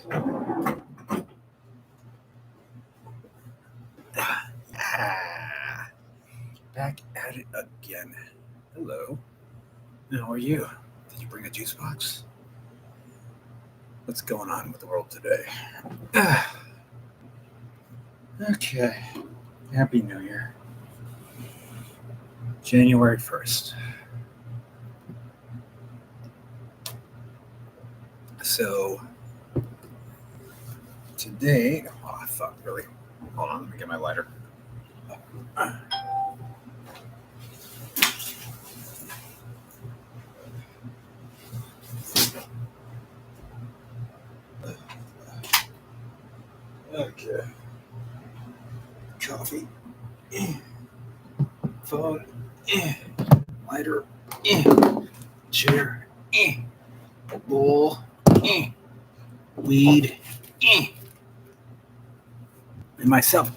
Back at it again. Hello. How are you? Did you bring a juice box? What's going on with the world today? Okay. Happy New Year. January 1st. So, today, I thought really, hold on, let me get my lighter. Okay. Coffee. Phone. Lighter. Chair. A bowl. Weed. And myself.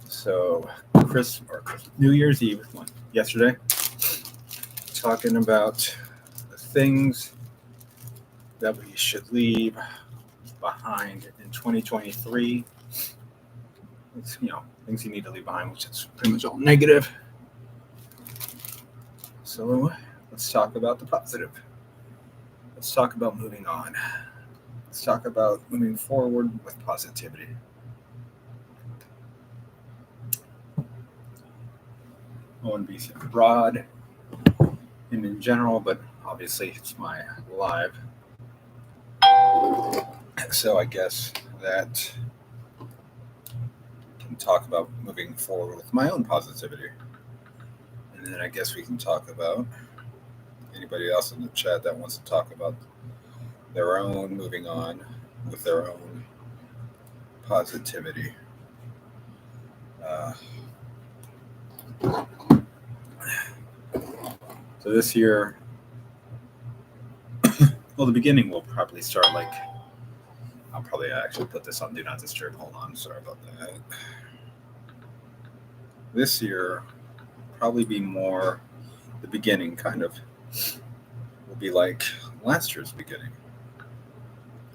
So, New Year's Eve, yesterday, talking about the things that we should leave behind in 2023. It's, things you need to leave behind, which is pretty much all negative. So let's talk about the positive. Let's talk about moving on. Let's talk about moving forward with positivity. I want to be broad and in general, but obviously it's my live. So I guess that I can talk about moving forward with my own positivity. And then I guess we can talk about anybody else in the chat that wants to talk about their own moving on with their own positivity. So this year, well, the beginning will probably start I'll probably actually put this on Do Not Disturb. Hold on, sorry about that. This year probably be more the beginning, kind of. Will be like last year's beginning.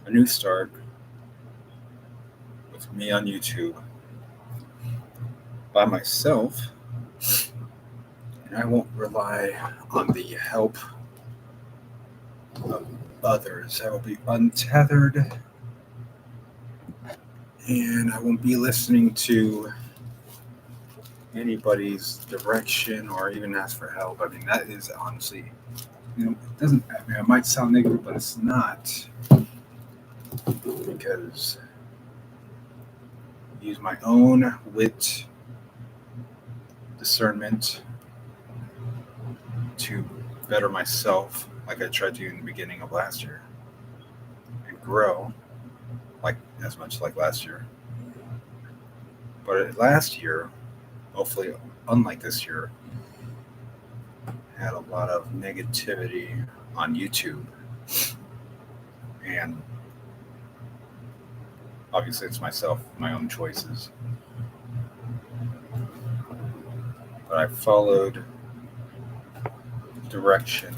A new start with me on YouTube by myself, and I won't rely on the help of others. I will be untethered, and I won't be listening to anybody's direction or even ask for help. I mean, that is honestly, it might sound negative, but it's not, because I use my own wit, discernment to better myself, like I tried to in the beginning of last year, and grow as much like last year. But last year, hopefully unlike this year, had a lot of negativity on YouTube, and obviously it's myself, my own choices, but I followed direction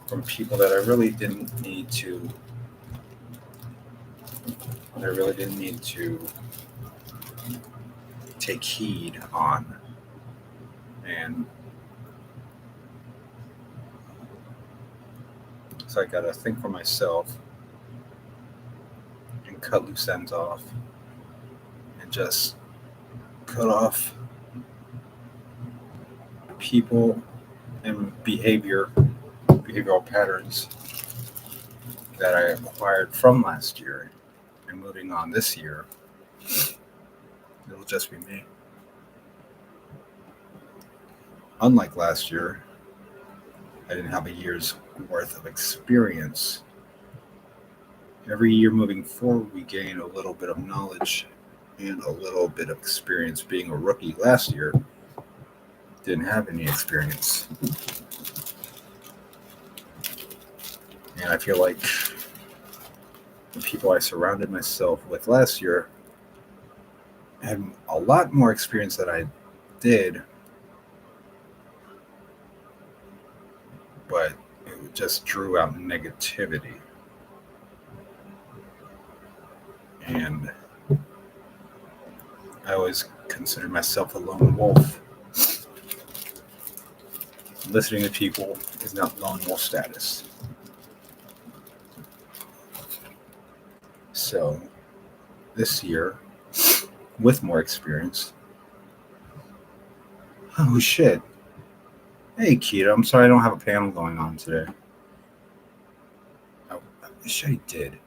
from people that I really didn't need to take heed on, and so I gotta think for myself and cut loose ends off and just cut off people and behavioral patterns that I acquired from last year, and moving on this year, it'll just be me. Unlike last year, I didn't have a year's worth of experience. Every year moving forward, we gain a little bit of knowledge and a little bit of experience. Being a rookie last year, didn't have any experience. And I feel like the people I surrounded myself with last year had a lot more experience than I did, but just drew out negativity. And I always consider myself a lone wolf. Listening to people is not lone wolf status. So this year, with more experience, oh shit. Hey Keita, I'm sorry I don't have a panel going on today. I wish I did.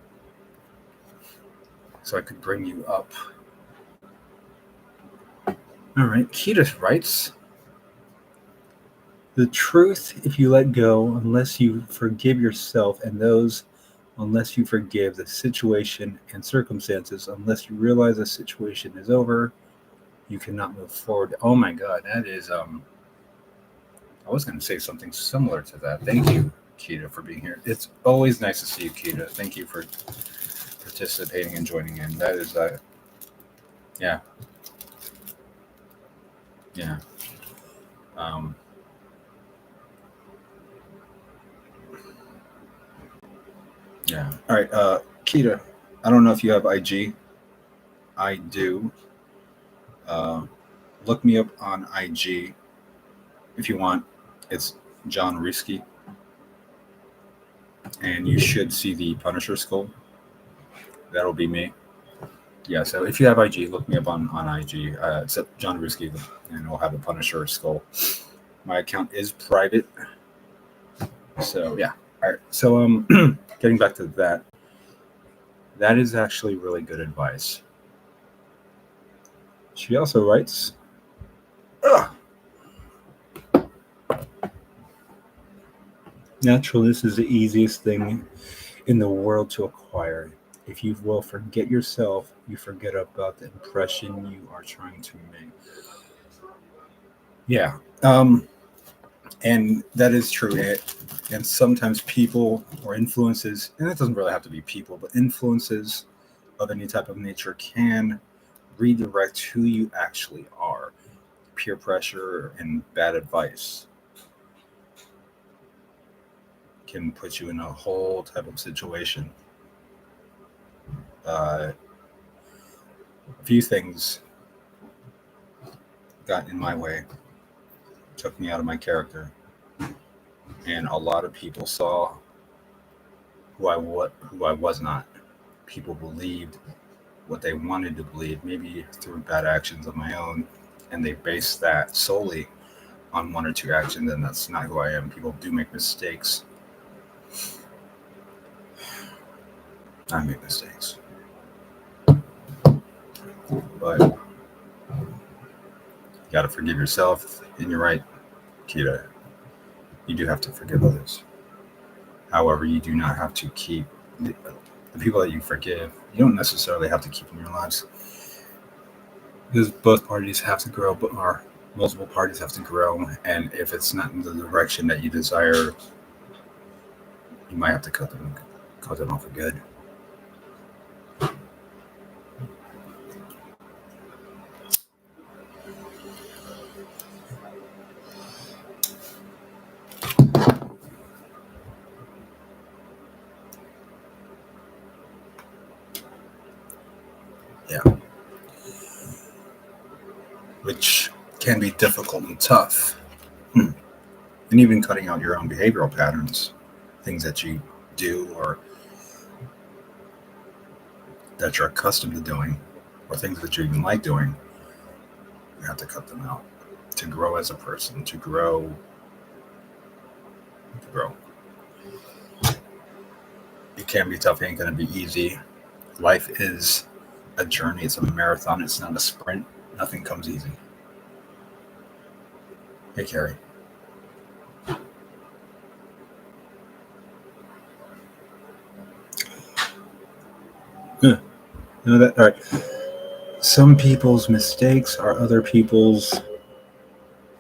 So I could bring you up. Alright, Keita writes, the truth, if you let go, unless you forgive yourself and those, unless you forgive the situation and circumstances, unless you realize the situation is over, you cannot move forward. Oh my God, that is, I was going to say something similar to that. Thank you, Keita, for being here. It's always nice to see you, Keita. Thank you for participating and joining in. That is, yeah. Yeah. Yeah. All right. Keita, I don't know if you have IG. I do. Look me up on IG if you want. It's John Risky. And you should see the Punisher skull. That'll be me. Yeah, so if you have IG, look me up on IG. It's John Risky, and we'll have a Punisher skull. My account is private. So, yeah. All right. So, getting back to that. That is actually really good advice. She also writes, naturalness is the easiest thing in the world to acquire. If you will forget yourself, you forget about the impression you are trying to make. Yeah. And that is true. And sometimes people or influences, and it doesn't really have to be people, but influences of any type of nature can redirect who you actually are. Peer pressure and bad advice can put you in a whole type of situation. A few things got in my way, took me out of my character, and a lot of people saw who I was not. People believed what they wanted to believe, maybe through bad actions of my own, and they based that solely on one or two actions, and that's not who I am. People do make mistakes. I make mistakes. But you got to forgive yourself, and you're right, Keita. You do have to forgive others. However, you do not have to keep the people that you forgive. You don't necessarily have to keep in your lives, because both parties have to grow, or multiple parties have to grow. And if it's not in the direction that you desire, you might have to cut them off for good. Yeah. Which can be difficult and tough. And even cutting out your own behavioral patterns, things that you do or that you're accustomed to doing, or things that you even like doing, you have to cut them out to grow as a person, to grow. It can be tough. It ain't going to be easy. Life is a journey. It's a marathon. It's not a sprint. Nothing comes easy. Hey, Carrie. All right. Some people's mistakes are other people's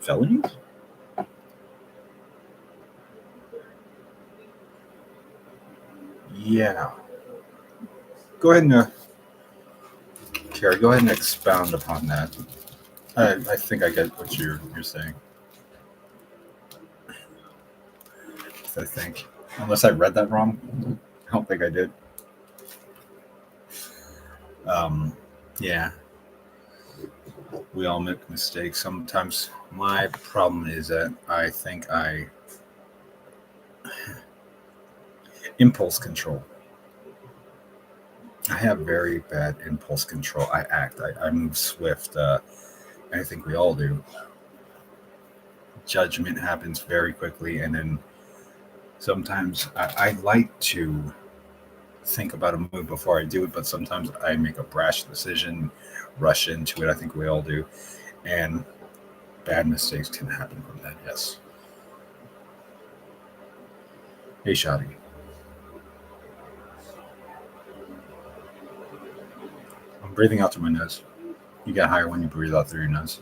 felonies. Yeah. Go ahead and, Carrie, go ahead and expound upon that. I think I get what you're saying. I think. Unless I read that wrong. I don't think I did. Yeah, we all make mistakes. Sometimes my problem is that I think I impulse control. I have very bad impulse control. I act. I move swift. I think we all do. Judgment happens very quickly, and then sometimes I like to think about a move before I do it, but sometimes I make a brash decision, rush into it. I think we all do, and bad mistakes can happen from that. Yes. Hey, Shadi. I'm breathing out through my nose. You get higher when you breathe out through your nose.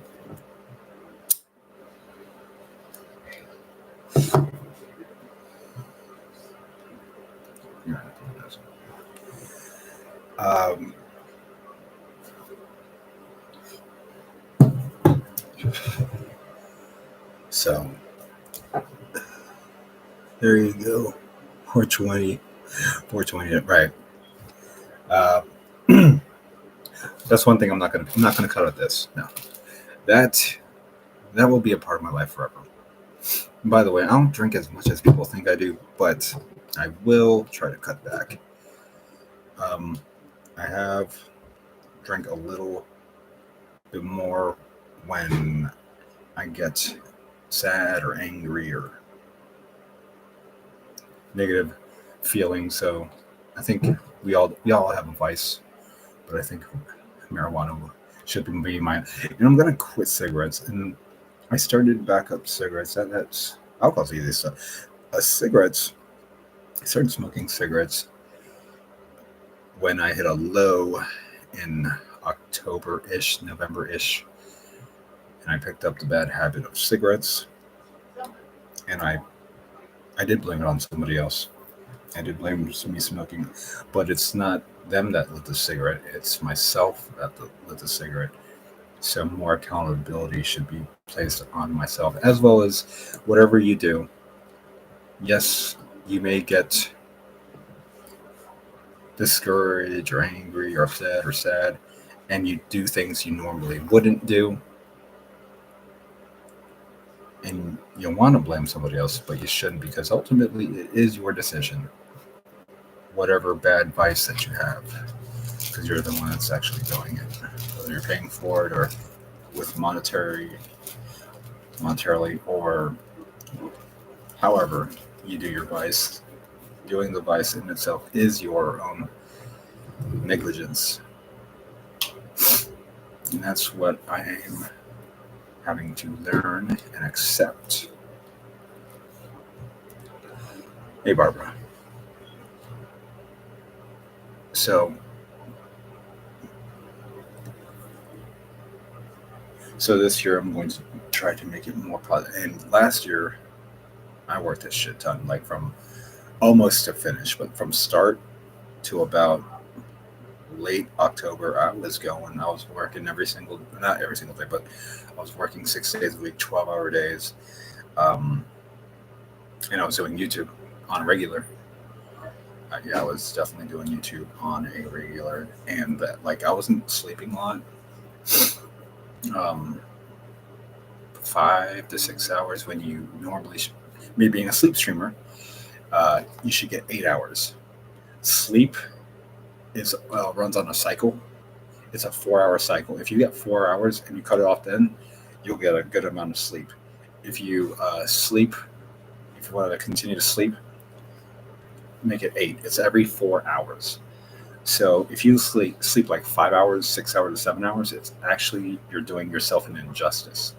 Yeah, through your nose. Um, so there you go. 420. 420. Right. Uh, that's one thing I'm not gonna cut out this. No. That that will be a part of my life forever. By the way, I don't drink as much as people think I do, but I will try to cut back. Um, I have drank a little bit more when I get sad or angry or negative feelings. So I think we all have a vice, but I think marijuana should be mine. And I'm gonna quit cigarettes. And I started back up cigarettes. That's alcohol's easy stuff. Cigarettes. I started smoking cigarettes when I hit a low in October ish, November ish, and I picked up the bad habit of cigarettes. And I did blame it on somebody else. I did blame me smoking, but it's not them that lit the cigarette. It's myself that lit the cigarette. So more accountability should be placed on myself, as well as whatever you do. Yes, you may get discouraged or angry or upset or sad, and you do things you normally wouldn't do, and you want to blame somebody else, but you shouldn't because ultimately it is your decision. Whatever bad vice that you have, because you're the one that's actually doing it, whether you're paying for it or with monetarily, or however you do your vice. Doing the vice in itself is your own negligence, and that's what I am having to learn and accept. Hey, Barbara. So, so this year I'm going to try to make it more positive. And last year I worked a shit ton, like from almost to finish, but from start to about late October, I was going. I was working not every single day, but I was working 6 days a week, 12-hour days, um, and I was doing YouTube on a regular. Yeah, I was definitely doing YouTube on a regular, and that like I wasn't sleeping a lot. Um, 5 to 6 hours when you normally should. Me being a sleep streamer, you should get 8 hours. Sleep is runs on a cycle. It's a 4 hour cycle. If you get 4 hours and you cut it off, then you'll get a good amount of sleep. If you if you want to continue to sleep, make it eight. It's every 4 hours. So if you sleep like 5 hours, 6 hours, 7 hours, it's actually you're doing yourself an injustice.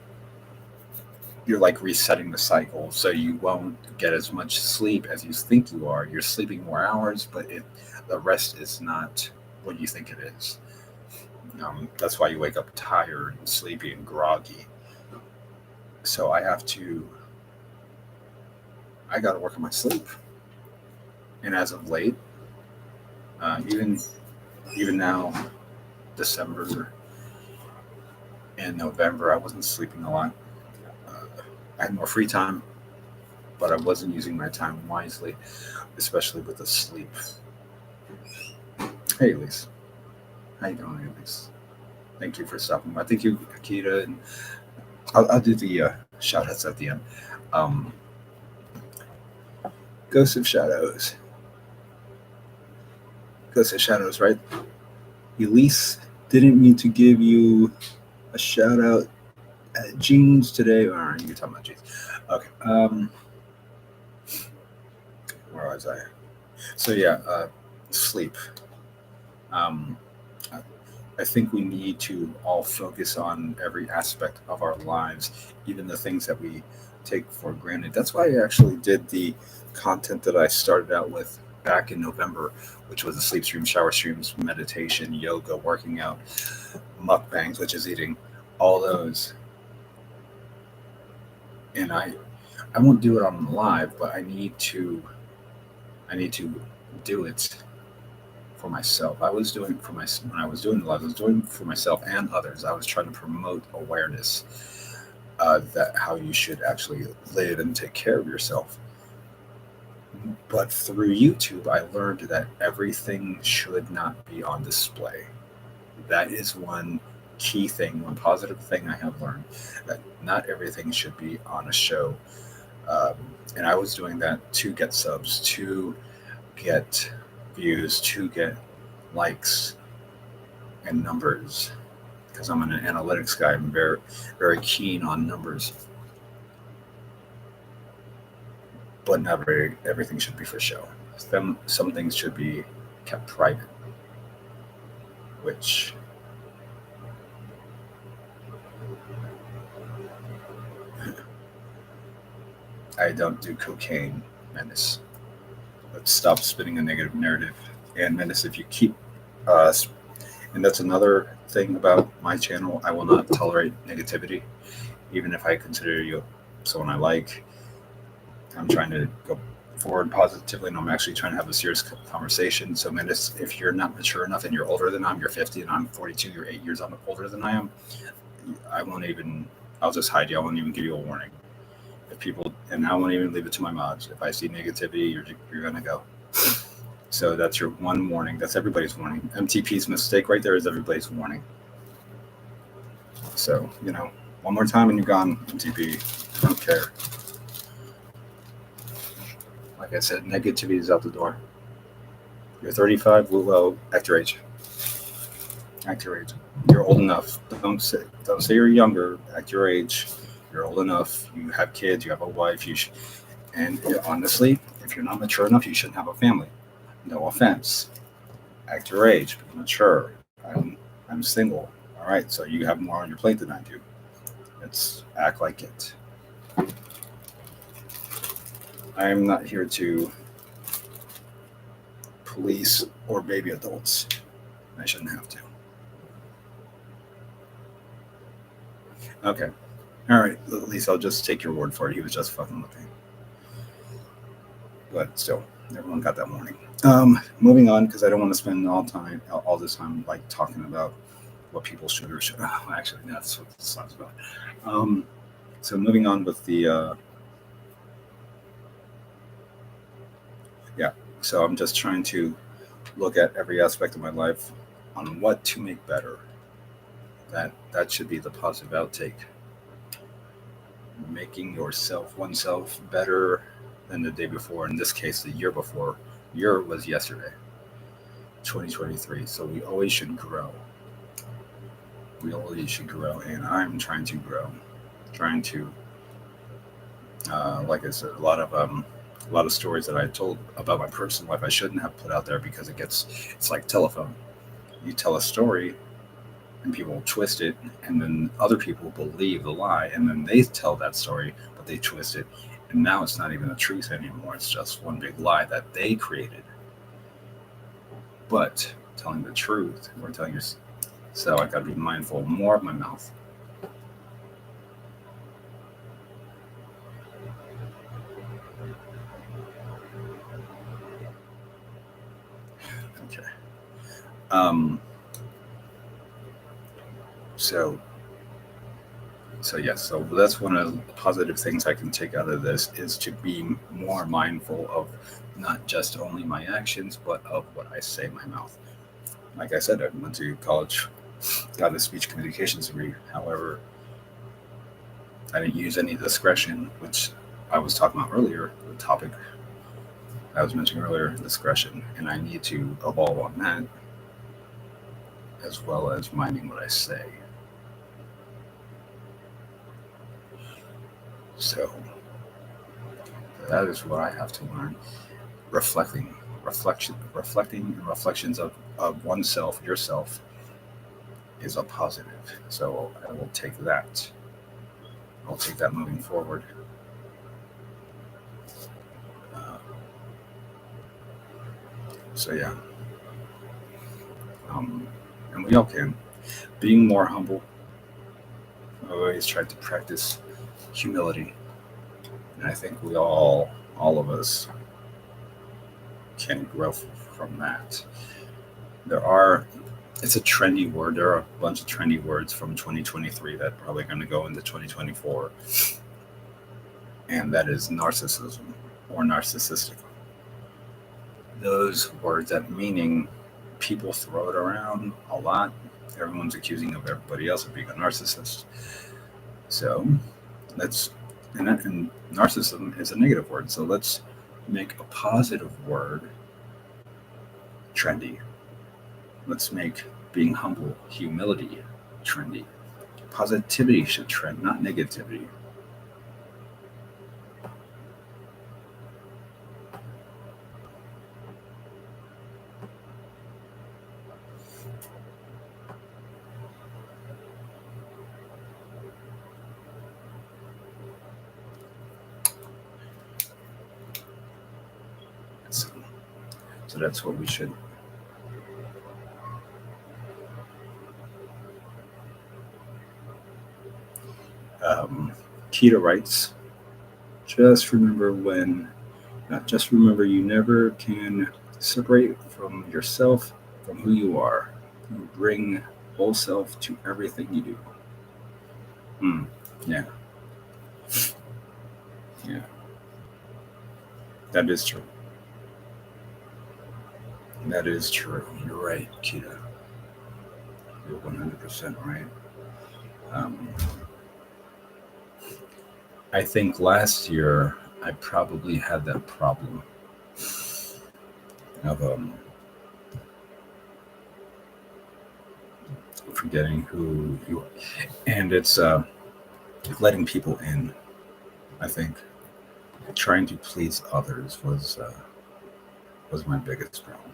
You're like resetting the cycle, so you won't get as much sleep as you think you are. You're sleeping more hours, but the rest is not what you think it is. That's why you wake up tired and sleepy and groggy. So I got to work on my sleep. And as of late, even now, December and November, I wasn't sleeping a lot. I had more free time. but I wasn't using my time wisely, especially with the sleep. Hey, Elise. How you doing, Elise? Thank you for stopping by. Thank you, Akita. And I'll do the shout outs at the end. Um, Ghost of Shadows. Ghost of Shadows, right? Elise didn't mean to give you a shout out at jeans today. All right, you're talking about jeans. Okay. Where was I? So yeah, sleep. Um, I I think we need to all focus on every aspect of our lives, even the things that we take for granted. That's why I actually did the content that I started out with back in November, which was the sleep stream, shower streams, meditation, yoga, working out, mukbangs, which is eating, all those. And I won't do it on live, but I need to do it for myself. I was doing it for my when I was doing the live. I was doing it for myself and others. I was trying to promote awareness that how you should actually live and take care of yourself. But through YouTube, I learned that everything should not be on display. That is one key thing, one positive thing I have learned, that not everything should be on a show. Um, and I was doing that to get subs, to get views, to get likes and numbers, because I'm an analytics guy. I'm very, very keen on numbers, but not everything should be for show. Some things should be kept private, which I don't do cocaine, Menace. But stop spinning a negative narrative. And Menace, if you keep, uh, and that's another thing about my channel, I will not tolerate negativity, even if I consider you someone I like. I'm trying to go forward positively, and I'm actually trying to have a serious conversation. So, Menace, if you're not mature enough and you're older than you're 50 and I'm 42, you're 8 years older than I am, I won't even, I'll just hide you. I won't even give you a warning. If people, and I won't even leave it to my mods. If I see negativity, you're going to go. So that's your one warning. That's everybody's warning. MTP's mistake right there is everybody's warning. So, one more time and you're gone, MTP. I don't care. Like I said, negativity is out the door. You're 35, well, act your age. Act your age. You're old enough. Don't say you're younger. Act your age. You're old enough. You have kids. You have a wife. And honestly, if you're not mature enough, you shouldn't have a family. No offense. Act your age. Be mature. I'm single. All right. So you have more on your plate than I do. Let's act like it. I am not here to police or baby adults. I shouldn't have to. Okay. All right. At least I'll just take your word for it. He was just fucking with me. But still, everyone got that warning. Moving on, because I don't want to spend all this time like talking about what people should or should. Actually, that's what this song's about. So moving on with the yeah. So I'm just trying to look at every aspect of my life on what to make better. That should be the positive outtake. Making oneself better than the day before. In this case, the year before. Year was yesterday, 2023. So we always should grow. We always should grow, and I'm trying to grow. Trying to, like I said, a lot of stories that I told about my personal life I shouldn't have put out there because it's like telephone. You tell a story and people twist it, and then other people believe the lie, and then they tell that story, but they twist it, and now it's not even the truth anymore. It's just one big lie that they created. But telling the truth, or telling your, so I got to be mindful more of my mouth. Okay. Um. So So yes, so that's one of the positive things I can take out of this is to be more mindful of not just only my actions, but of what I say in my mouth. Like I said, I went to college, got a speech communications degree. However, I didn't use any discretion, which I was talking about earlier, the topic I was mentioning earlier, discretion. And I need to evolve on that as well as minding what I say. So that is what I have to learn. Reflecting and reflections of oneself, yourself, is a positive. So I will take that. I'll take that moving forward. So yeah, and we all can. Being more humble. I always tried to practice humility, and I think all of us, can grow from that. There are, it's a trendy word. There are a bunch of trendy words from 2023 that are probably going to go into 2024, and that is narcissism or narcissistic. Those words, that meaning, people throw it around a lot. Everyone's accusing of everybody else of being a narcissist. So let's, and narcissism is a negative word. So let's make a positive word trendy. Let's make being humble, humility, trendy. Positivity should trend, not negativity. So that's what we should. Keita writes, just remember you never can separate from yourself from who you are. You bring whole self to everything you do. Yeah. Yeah. That is true. That is true. You're right, Keita. You're 100% right. I think last year I probably had that problem of forgetting who you are. And it's letting people in. I think trying to please others was my biggest problem.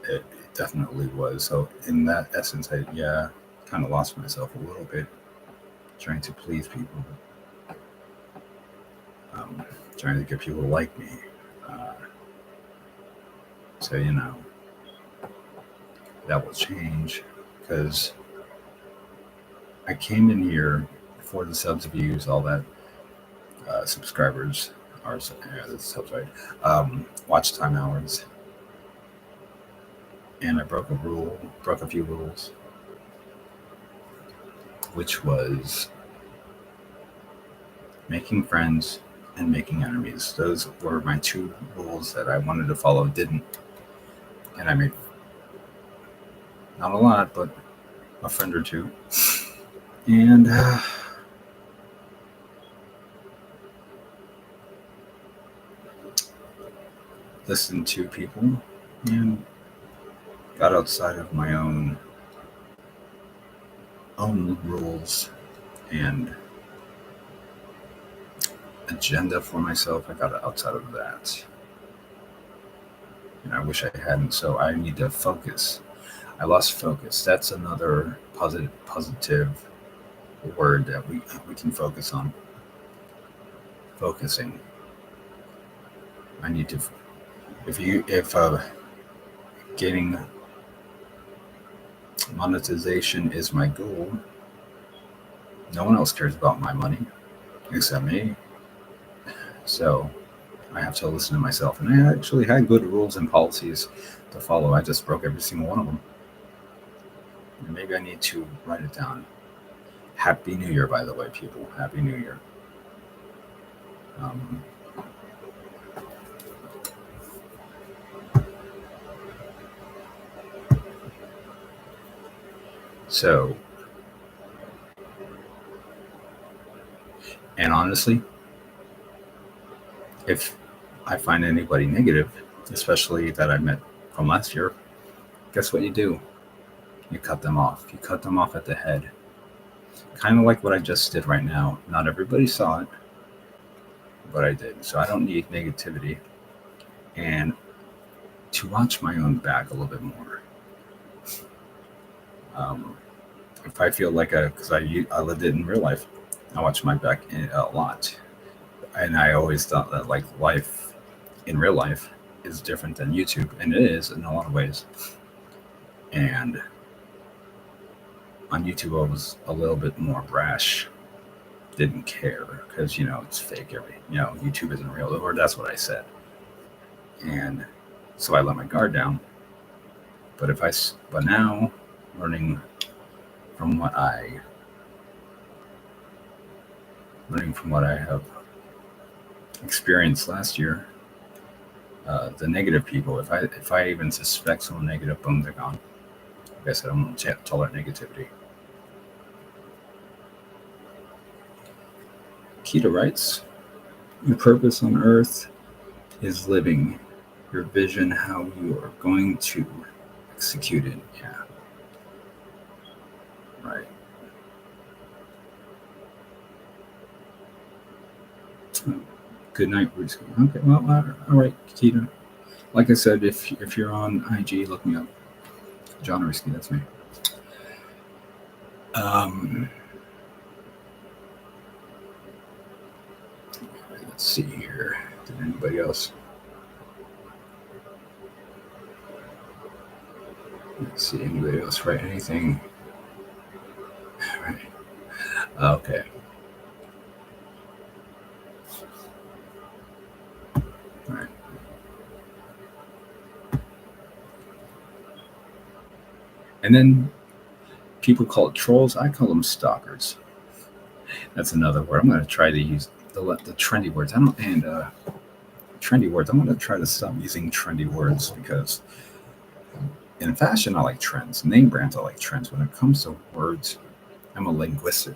It definitely was. So in that essence, I kind of lost myself a little bit trying to please people, trying to get people to like me. So that will change because I came in here for the subs, views, all that, subscribers, or the subs, right? Watch time hours, and I broke a few rules, which was making friends and making enemies. Those were my two rules that I wanted to follow, didn't, and I made not a lot, but a friend or two, and listened to people and got outside of my own rules and agenda for myself. I got outside of that, and I wish I hadn't. So I need to focus. I lost focus. That's another positive word that we can focus on. Focusing. I need to. If getting monetization is my goal, no one else cares about my money except me. So I have to listen to myself, and I actually had good rules and policies to follow. I just broke every single one of them. And maybe I need to write it down. Happy New Year, by the way, people. Happy New Year. Um, so, and honestly, if I find anybody negative, especially that I met from last year, guess what you do? You cut them off. You cut them off at the head. Kind of like what I just did right now. Not everybody saw it, but I did. So I don't need negativity. And to watch my own back a little bit more. If I feel like because I lived it in real life, I watch my back a lot. And I always thought that like life in real life is different than YouTube. And it is in a lot of ways. And on YouTube, I was a little bit more brash. Didn't care because, it's fake. YouTube isn't real. Or that's what I said. And so I let my guard down. But now learning from what I have experienced last year, the negative people, if I even suspect someone negative, boom, they're gone. Like I said, I don't tolerate negativity. Keita writes, your purpose on earth is living your vision, how you are going to execute it. Yeah. Right. Good night, Bruce. Okay, well, all right, Keita. Like I said, if you're on IG, look me up. John Risky, that's me. Let's see here. Did anybody else? Let's see, anybody else write anything? Right. Okay. All right. And then people call it trolls. I call them stalkers. That's another word. I'm going to try to use the trendy words. Trendy words. I'm going to try to stop using trendy words because in fashion, I like trends. Name brands, I like trends. When it comes to words, I'm a linguist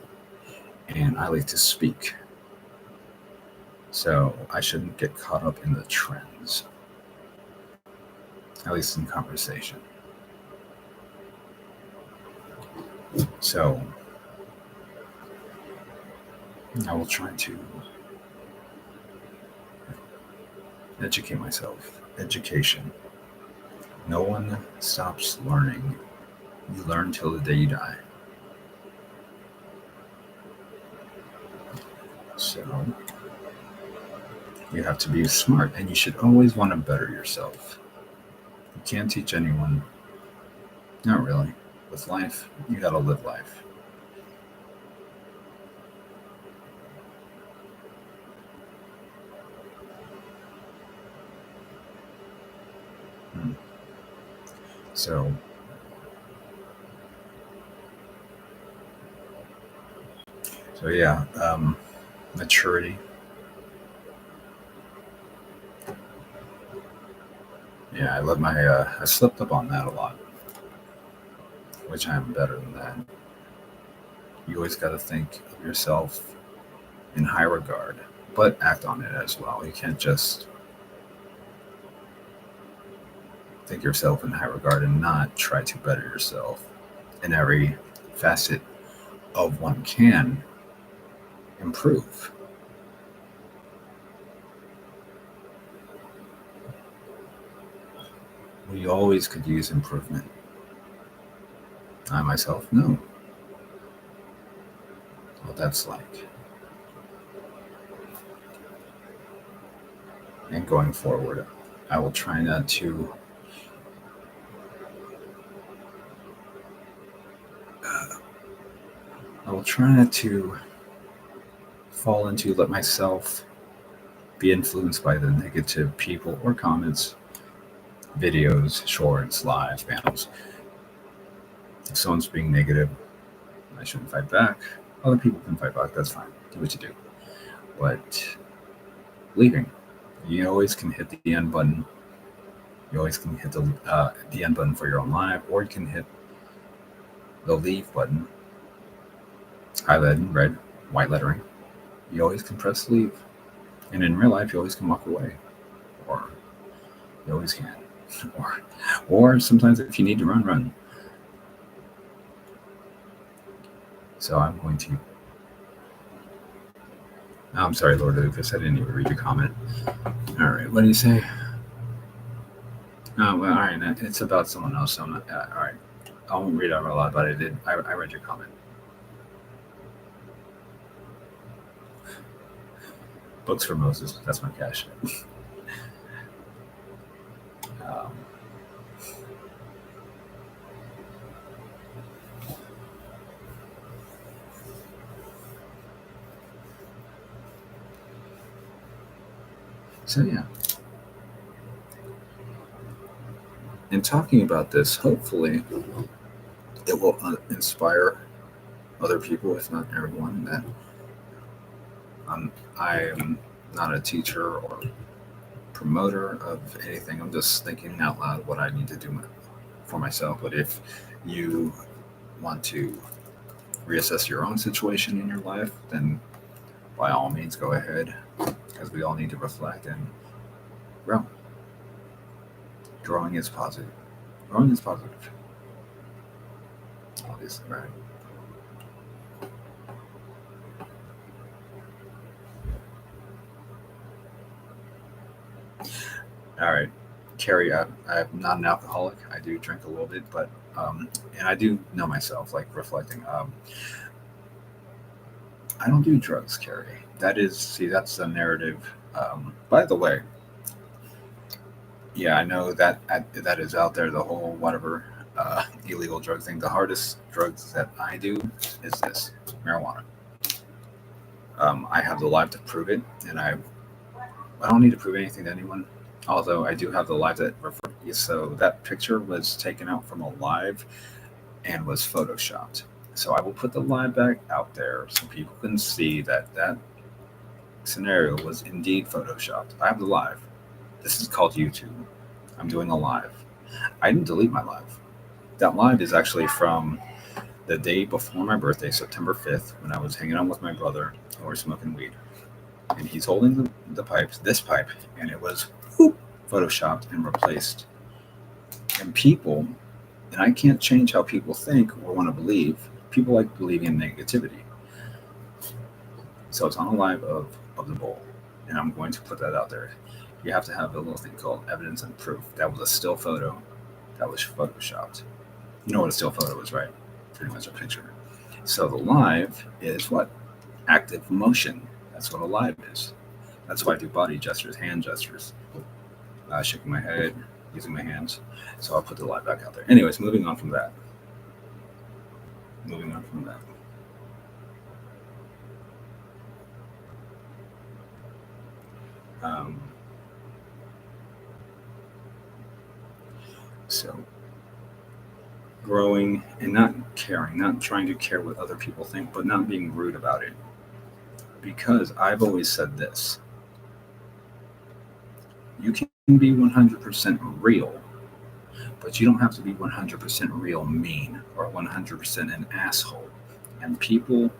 and I like to speak. So I shouldn't get caught up in the trends, at least in conversation. So I will try to educate myself. Education. No one stops learning. You learn till the day you die. So you have to be smart, and you should always want to better yourself. You can't teach anyone. Not really. With life, you got to live life. So yeah, maturity. Yeah, I slipped up on that a lot, which I am better than that. You always got to think of yourself in high regard, but act on it as well. You can't just think yourself in high regard and not try to better yourself in every facet of one can improve. We always could use improvement. I myself know what that's like. And going forward, I will try not to fall into, let myself be influenced by the negative people or comments, videos, shorts, live panels. If someone's being negative, I shouldn't fight back. Other people can fight back. That's fine. Do what you do. But leaving, you always can hit the end button. You always can hit the end button for your own live, or you can hit the leave button, highlighted in red, white lettering. You always can press leave. And in real life, you always can walk away, or you always can, or sometimes if you need to run. So I'm going to. I'm sorry, Lord Lucas. I didn't even read your comment. All right, what do you say? Oh, well, all right. It's about someone else. So I'm not. All right, I won't read out a lot, but I did. I read your comment. Books for Moses. That's my cash. So yeah. In talking about this, hopefully it will inspire other people, if not everyone, that I am not a teacher or promoter of anything. I'm just thinking out loud what I need to do for myself. But if you want to reassess your own situation in your life, then by all means go ahead, because we all need to reflect and grow. Growing is positive. Growing is positive. Obviously, right? All right, Carrie, I'm not an alcoholic. I do drink a little bit, but and I do know myself, like reflecting. I don't do drugs, Carrie. That's the narrative. By the way, yeah, I know that is out there. The whole whatever illegal drug thing. The hardest drugs that I do is this marijuana. I have the life to prove it, and I don't need to prove anything to anyone. Although I do have the live that so that picture was taken out from a live and was photoshopped. So I will put the live back out there so people can see that that scenario was indeed photoshopped. I have the live. This is called YouTube. I'm doing a live. I didn't delete my live. That live is actually from the day before my birthday, September 5th, when I was hanging out with my brother and we were smoking weed. And he's holding the pipes, this pipe, and it was photoshopped and replaced. And people, and I can't change how people think or want to believe. People like believing in negativity. So it's on a live of the bowl, and I'm going to put that out there. You have to have a little thing called evidence and proof. That was a still photo that was photoshopped. You know what a still photo is, right? Pretty much a picture. So the live is what? Active motion. That's what a live is. That's why I do body gestures, hand gestures, shaking my head, using my hands. So I'll put the live back out there. Anyways, moving on from that. So growing and not caring, not trying to care what other people think, but not being rude about it. Because I've always said this. You can be 100% real, but you don't have to be 100% real mean or 100% an asshole. And people,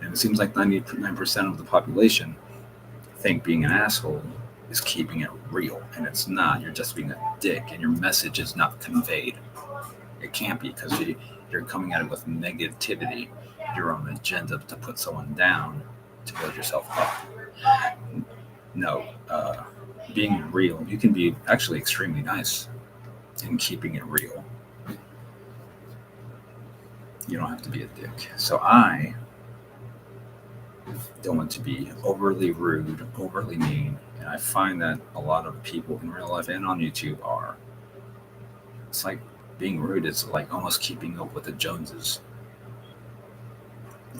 and it seems like 99% of the population think being an asshole is keeping it real, and it's not. You're just being a dick, and your message is not conveyed. It can't be, because you're coming at it with negativity, your own agenda to put someone down, to build yourself up. No, being real, you can be actually extremely nice in keeping it real. You don't have to be a dick. So I don't want to be overly rude, overly mean, and I find that a lot of people in real life and on YouTube are. It's like being rude is like almost keeping up with the Joneses.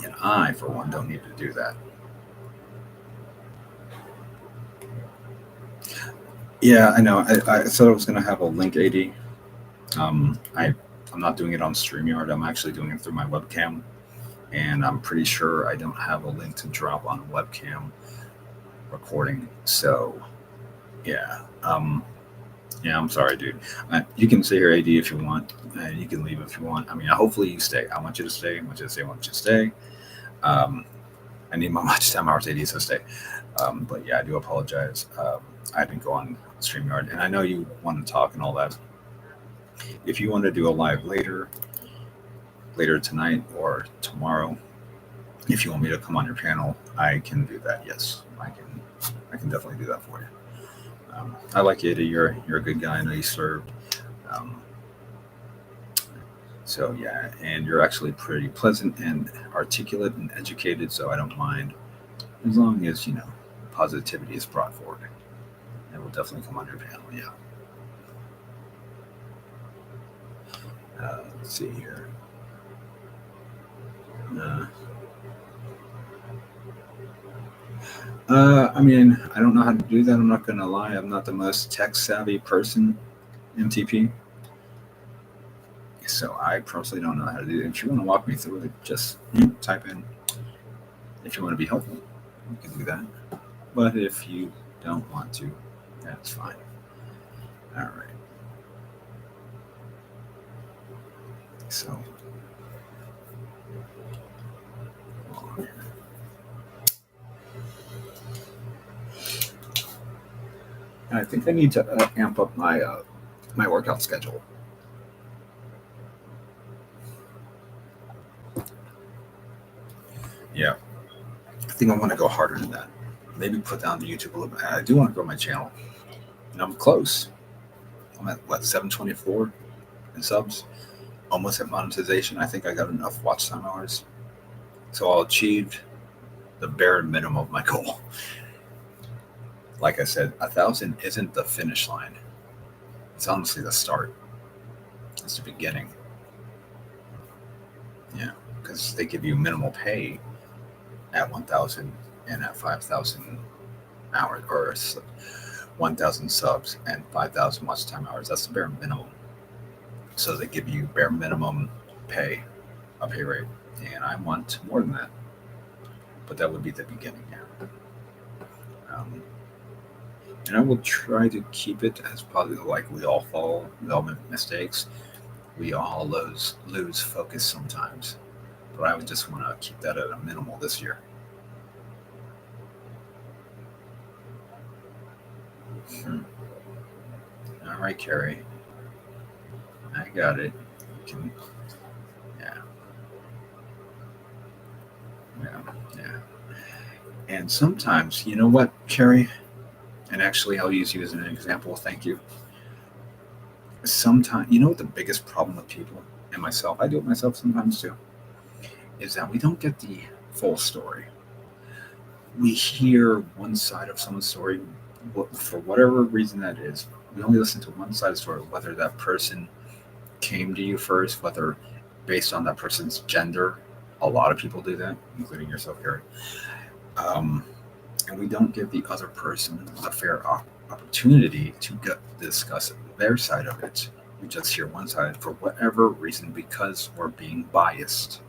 And I, for one, don't need to do that. Yeah, I know. I said I was going to have a link AD. I'll I'm not doing it on StreamYard. I'm actually doing it through my webcam. And I'm pretty sure I don't have a link to drop on webcam recording. So, yeah. Yeah, I'm sorry, dude. You can stay here, AD, if you want. And you can leave if you want. I mean, hopefully you stay. I want you to stay. I want you to stay. I want you to stay. I need my watch time hours, AD, so stay. But yeah, I do apologize. I didn't go on StreamYard. And I know you want to talk and all that. If you want to do a live later tonight or tomorrow, if you want me to come on your panel, I can do that. Yes, I can definitely do that for you. I like you. You're a good guy. I know you served. So yeah, and you're actually pretty pleasant and articulate and educated. So I don't mind as long as positivity is brought forward. And we'll definitely come on your panel. Yeah. Let's see here. I mean, I don't know how to do that. I'm not going to lie. I'm not the most tech savvy person, MTP. So I personally don't know how to do it. If you want to walk me through it, just type in. If you want to be helpful, you can do that. But if you don't want to, that's fine. All right. So. I think I need to amp up my my workout schedule. Yeah, I think I want to go harder than that. Maybe put down the YouTube a little bit. I do want to grow my channel, and I'm close. I'm at 724 in subs, almost at monetization. I think I got enough watch time hours, so I'll achieve the bare minimum of my goal. Like I said, 1,000 isn't the finish line. It's honestly the start. It's the beginning. Yeah, because they give you minimal pay at 1,000 and at 5,000 hours, or 1,000 subs and 5,000 watch time hours. That's the bare minimum. So they give you bare minimum pay, a pay rate, and I want more than that. But that would be the beginning. Yeah. And I will try to keep it as positive. Like, we all fall, we all make mistakes, we all lose focus sometimes. But I would just want to keep that at a minimal this year. All right, Carrie. I got it. Yeah. And sometimes, you know what, Carrie? And actually, I'll use you as an example. Thank you. Sometimes, you know what the biggest problem with people and myself, I do it myself sometimes too, is that we don't get the full story. We hear one side of someone's story, for whatever reason that is. We only listen to one side of the story, whether that person came to you first, whether based on that person's gender. A lot of people do that, including yourself, Gary. And we don't give the other person a fair opportunity to discuss their side of it. We just hear one side for whatever reason, because we're being biased.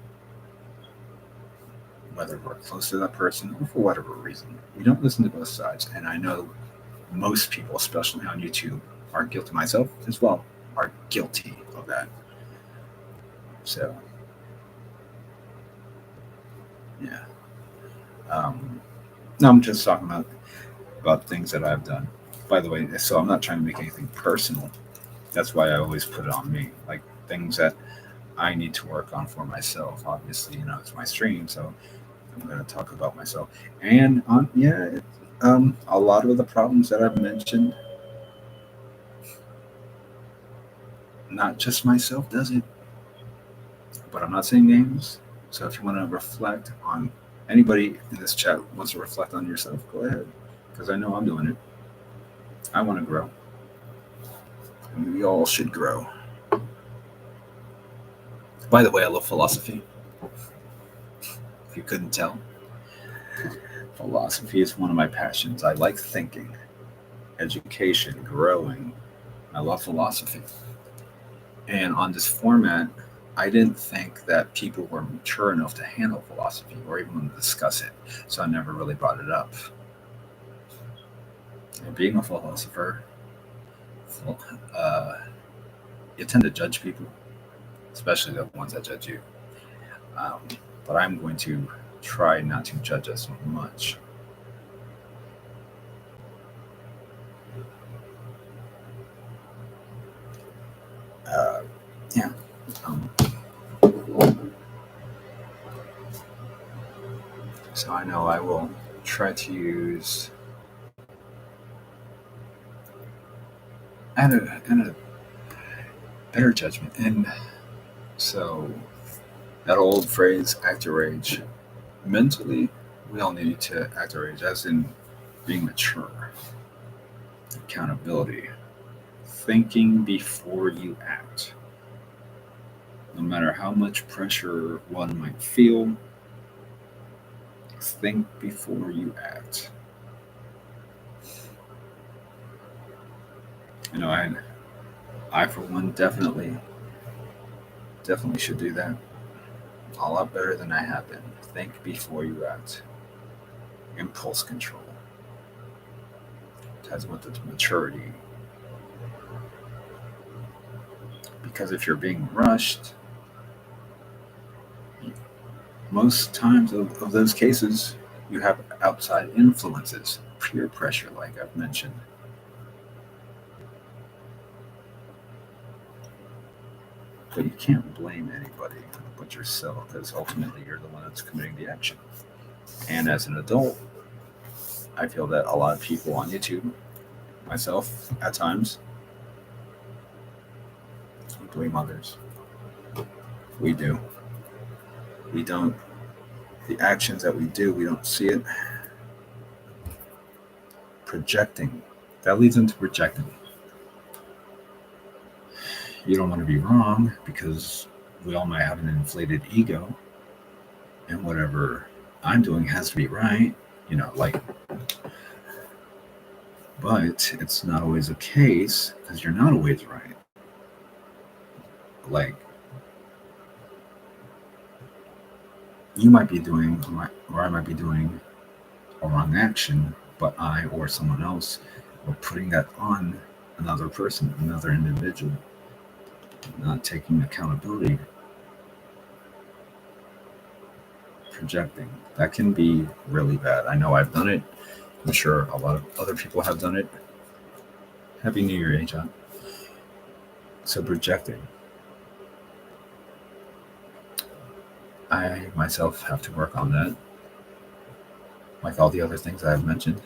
Whether we're close to that person or for whatever reason, we don't listen to both sides. And I know most people, especially on YouTube, are guilty, myself as well, are guilty of that. So, yeah. No, I'm just talking about things that I've done. By the way, so I'm not trying to make anything personal. That's why I always put it on me, like things that I need to work on for myself. Obviously, it's my stream, so I'm going to talk about myself. And a lot of the problems that I've mentioned, not just myself does it, but I'm not saying names. So if you want to reflect on anybody in this chat wants to reflect on yourself, go ahead, because I know I'm doing it. I want to grow. And we all should grow. By the way, I love philosophy. If you couldn't tell, philosophy is one of my passions. I like thinking, education, growing. I love philosophy. And on this format, I didn't think that people were mature enough to handle philosophy or even discuss it. So I never really brought it up. And being a philosopher, uh, you tend to judge people, especially the ones that judge you. Um, but I'm going to try not to judge as much. Uh, yeah. Um, so I know I will try to use and a better judgment. And so that old phrase, act your age, mentally, we all need to act our age, as in being mature, accountability, thinking before you act. No matter how much pressure one might feel, think before you act. You know, I for one, definitely should do that a lot better than I have been. Think before you act. Impulse control. It has with its maturity. Because if you're being rushed, most times of those cases, you have outside influences, peer pressure, like I've mentioned. But you can't blame anybody but yourself, because ultimately you're the one that's committing the action. And as an adult, I feel that a lot of people on YouTube, myself at times, we blame others. We do. We don't. The actions that we do, we don't see it. Projecting. That leads into projecting. You don't want to be wrong because we all might have an inflated ego, and whatever I'm doing has to be right. You know, like, but it's not always the case because you're not always right. Like, you might be doing, or I might be doing a wrong action, but I or someone else are putting that on another person, another individual, not taking accountability, projecting. That can be really bad. I know I've done it. I'm sure a lot of other people have done it. Happy New Year, John. So projecting. I myself have to work on that, like all the other things I've mentioned.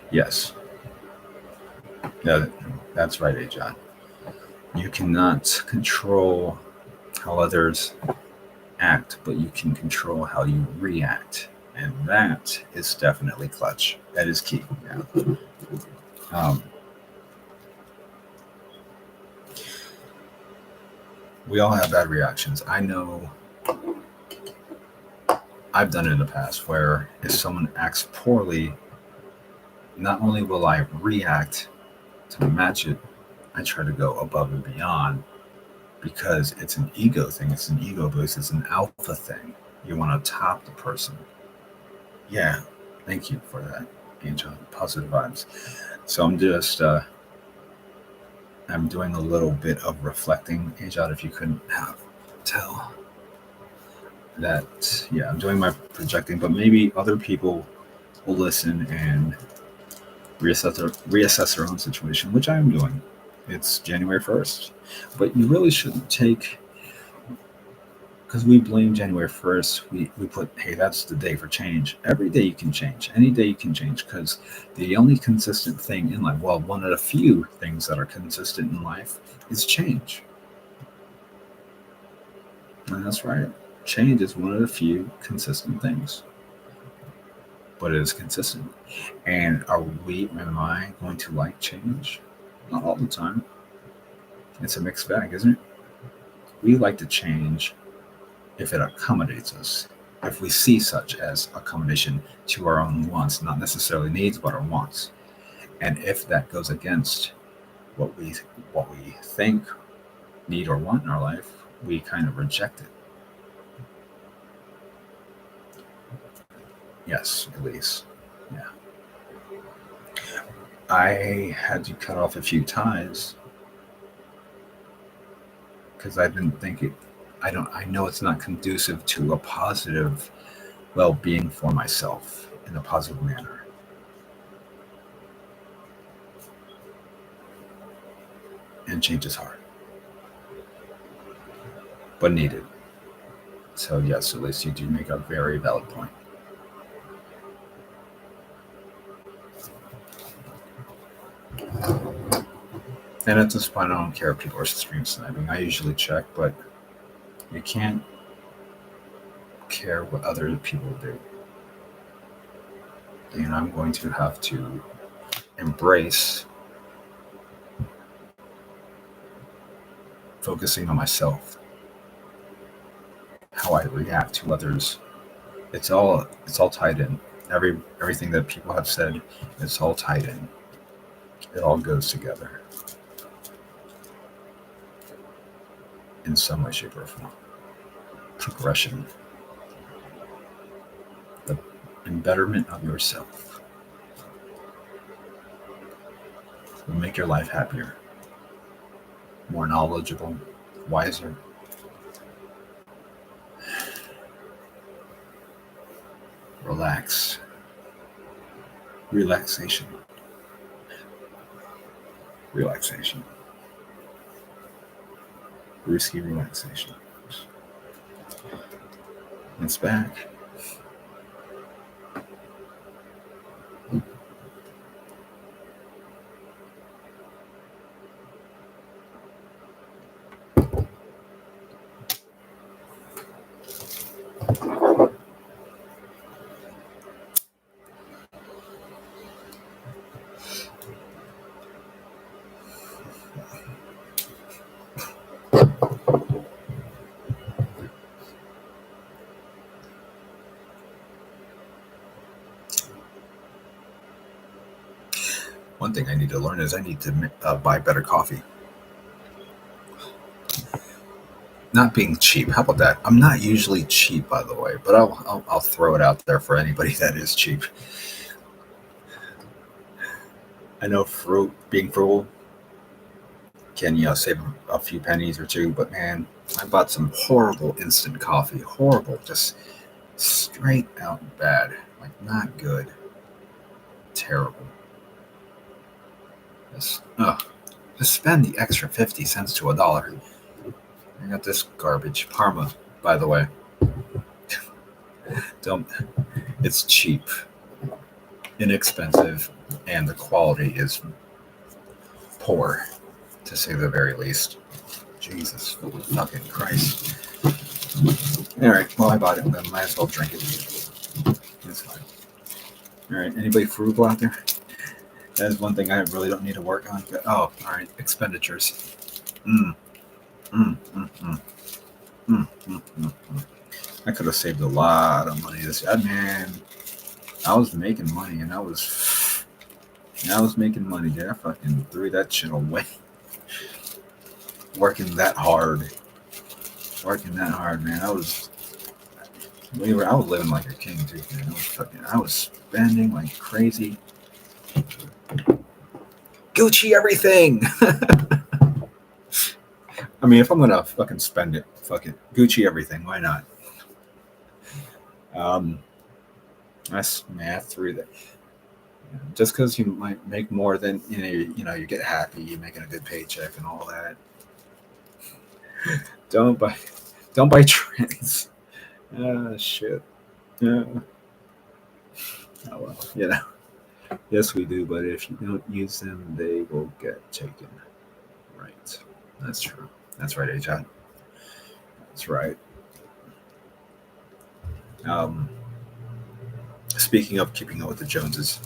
Yes, yeah, that's right, John. You cannot control how others act, but you can control how you react. And that is definitely clutch. That is key. Yeah. Um, we all have bad reactions. I know I've done it in the past where if someone acts poorly, not only will I react to match it, I try to go above and beyond because it's an ego thing. It's an ego boost. It's an alpha thing. You want to top the person. Yeah, thank you for that, Angel. Positive vibes. So I'm doing a little bit of reflecting, Angel. If you couldn't tell that, yeah, I'm doing my projecting, but maybe other people will listen and reassess their own situation, which I am doing. It's January 1st, but you really shouldn't take, because we blame January 1st. We put, hey, that's the day for change. Every day you can change. Any day you can change, because the only consistent thing in life, well, one of the few things that are consistent in life is change. And that's right. Change is one of the few consistent things, but it is consistent. And am I going to like change? Not all the time. It's a mixed bag, isn't it? We like to change if it accommodates us, if we see such as accommodation to our own wants, not necessarily needs, but our wants. And if that goes against what we think, need, or want in our life, we kind of reject it. Yes, Elise. Yeah. I had to cut off a few ties because I didn't think it. I know it's not conducive to a positive well-being for myself in a positive manner. And change is hard, but needed. So yes, at least you do make a very valid point. And at this point, I don't care if people are stream sniping. I usually check, but you can't care what other people do. And I'm going to have to embrace focusing on myself, how I react to others. It's all tied in. Everything that people have said, it's all tied in. It all goes together in some way, shape, or form. Progression, the betterment of yourself will make your life happier, more knowledgeable, wiser. Relax. Relaxation. Relaxation. Risky relaxation. It's back. One thing I need to learn is I need to buy better coffee. Not being cheap. How about that? I'm not usually cheap, by the way, but I'll throw it out there for anybody that is cheap. I know being frugal can save a few pennies or two, but man, I bought some horrible instant coffee. Horrible, just straight out bad. Like not good. Terrible. Just spend the extra 50 cents to $1. I got this garbage. Parma, by the way. It's cheap, inexpensive, and the quality is poor, to say the very least. Jesus fucking Christ. Alright, well, I bought it, then might as well drink it. It's fine. Alright, anybody frugal out there? That is one thing I really don't need to work on. But, alright, expenditures. I could have saved a lot of money this year. Man, I was making money, and I was making money, dude. I fucking threw that shit away. Working that hard, man. I was living like a king too, man. I was spending like crazy. Gucci everything. I mean, if I'm gonna fucking spend it, fuck it. Gucci everything. Why not? That's math through that. Just because you might make more than you get happy, you're making a good paycheck and all that. Don't buy trends. Shit. Yeah. Oh well, Yes, we do, but if you don't use them, they will get taken. Right. That's true. That's right, Ajay. That's right. Speaking of keeping up with the Joneses,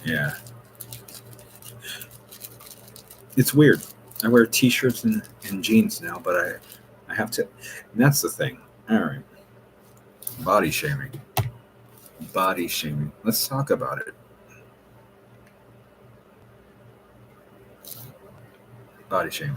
yeah, it's weird. I wear t-shirts and jeans now, but I have to, and that's the thing. All right, body shaming. Let's talk about it. Body shaming.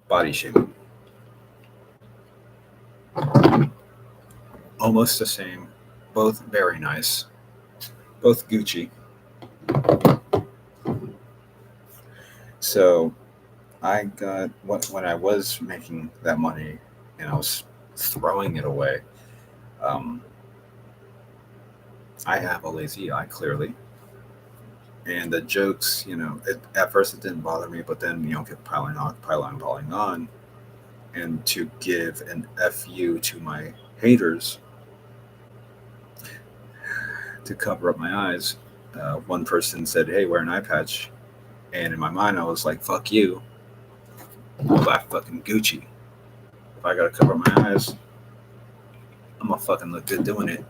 Body shaming. Almost the same. Both very nice. Both Gucci. So I got when I was making that money and I was throwing it away. Um, I have a lazy eye, clearly, and the jokes, at first it didn't bother me, but then kept piling on, and to give an fu to my haters to cover up my eyes. One person said, "Hey, wear an eye patch," and in my mind, I was like, "Fuck you, black fucking Gucci. If I gotta cover my eyes, I'm gonna fucking look good doing it."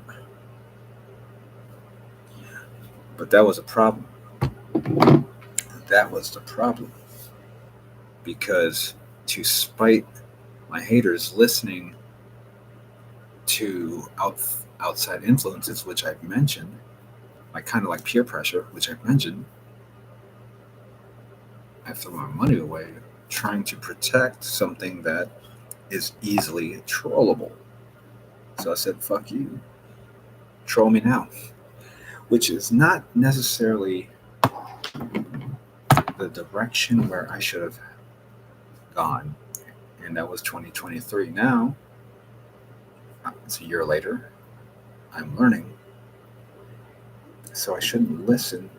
But that was a problem. That was the problem because to spite my haters listening to outside influences, which I've mentioned, like kind of like peer pressure, which I've mentioned, I throw my money away trying to protect something that is easily trollable. So I said, "Fuck you, troll me now," which is not necessarily the direction where I should have gone. And that was 2023. Now, it's a year later, I'm learning. So I shouldn't listen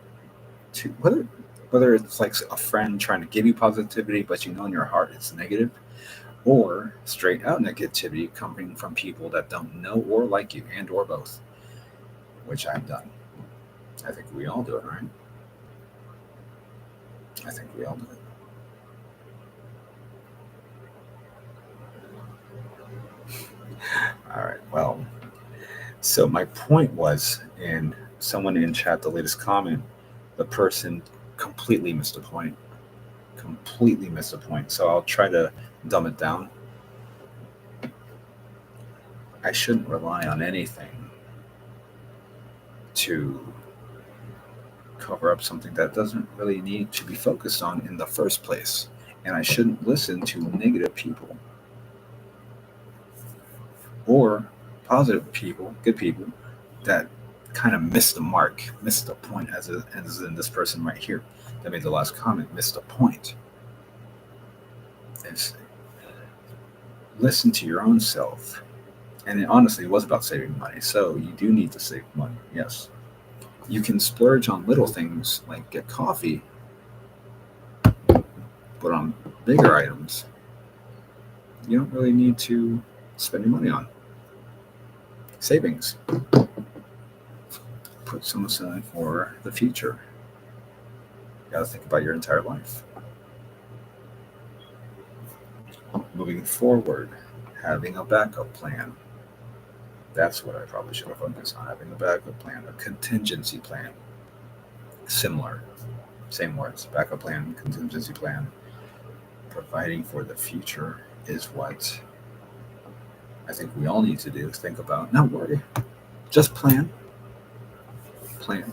to whether it's like a friend trying to give you positivity, but in your heart it's negative, or straight out negativity coming from people that don't know or like you, and or both, which I've done. I think we all do it, right? I think we all do it. All right. Well, so my point was, and someone in chat, the latest comment, the person completely missed a point. Completely missed a point. So I'll try to dumb it down. I shouldn't rely on anything to cover up something that doesn't really need to be focused on in the first place. And I shouldn't listen to negative people or positive people, good people, that kind of missed the mark, missed the point, as in this person right here that made the last comment, missed the point. It's listen to your own self. And honestly, it was about saving money. So you do need to save money, yes. You can splurge on little things like get coffee, but on bigger items, you don't really need to spend your money on. Savings. Put some aside for the future. You got to think about your entire life. Moving forward, having a backup plan. That's what I probably should have focused on, having a backup plan, a contingency plan. Similar, same words, backup plan, contingency plan. Providing for the future is what I think we all need to do. Think about, not worry, just plan. Plan.